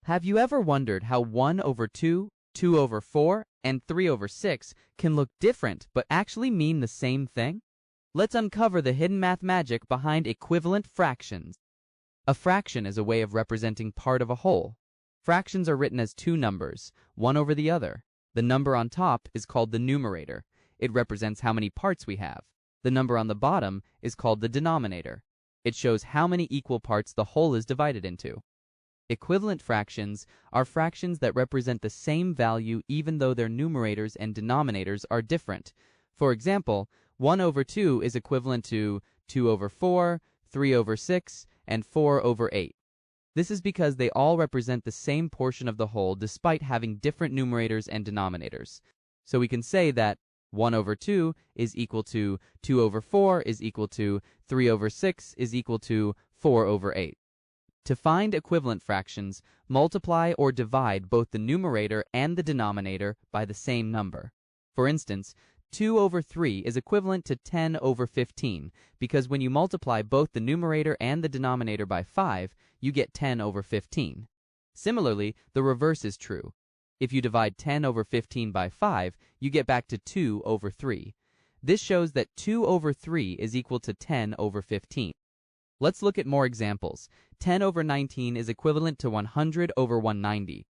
Have you ever wondered how 1 over 2, 2 over 4, and 3 over 6 can look different but actually mean the same thing? Let's uncover the hidden math magic behind equivalent fractions. A fraction is a way of representing part of a whole. Fractions are written as two numbers, one over the other. The number on top is called the numerator. It represents how many parts we have. The number on the bottom is called the denominator. It shows how many equal parts the whole is divided into. Equivalent fractions are fractions that represent the same value even though their numerators and denominators are different. For example, 1 over 2 is equivalent to 2 over 4, 3 over 6, and 4 over 8. This is because they all represent the same portion of the whole despite having different numerators and denominators. So we can say that 1 over 2 is equal to 2 over 4 is equal to 3 over 6 is equal to 4 over 8. To find equivalent fractions, multiply or divide both the numerator and the denominator by the same number. For instance, 2 over 3 is equivalent to 10 over 15 because when you multiply both the numerator and the denominator by 5, you get 10 over 15. Similarly, the reverse is true. If you divide 10 over 15 by 5, you get back to 2 over 3. This shows that 2 over 3 is equal to 10 over 15. Let's look at more examples. 10 over 19 is equivalent to 100 over 190.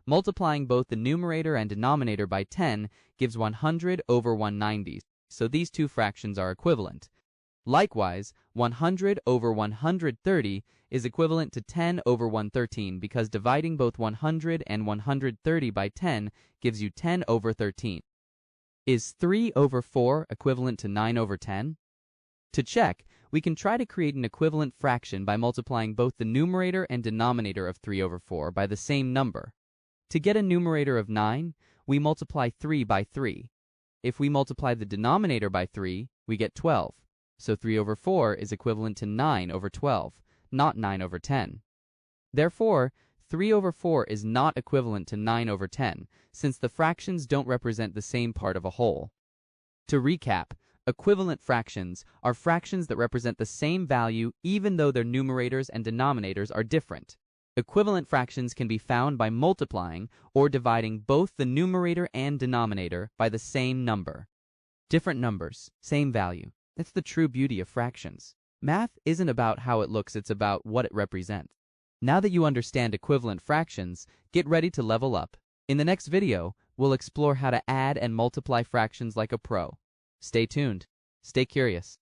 Multiplying both the numerator and denominator by 10 gives 100 over 190, so these two fractions are equivalent. Likewise, 100 over 130 is equivalent to 10 over 113 because dividing both 100 and 130 by 10 gives you 10 over 13. Is 3 over 4 equivalent to 9 over 10? To check, we can try to create an equivalent fraction by multiplying both the numerator and denominator of 3 over 4 by the same number. To get a numerator of 9, we multiply 3 by 3. If we multiply the denominator by 3, we get 12. So 3 over 4 is equivalent to 9 over 12, not 9 over 10. Therefore, 3 over 4 is not equivalent to 9 over 10, since the fractions don't represent the same part of a whole. To recap, equivalent fractions are fractions that represent the same value even though their numerators and denominators are different. Equivalent fractions can be found by multiplying or dividing both the numerator and denominator by the same number. Different numbers, same value. That's the true beauty of fractions. Math isn't about how it looks, it's about what it represents. Now that you understand equivalent fractions, get ready to level up. In the next video, we'll explore how to add and multiply fractions like a pro. Stay tuned. Stay curious.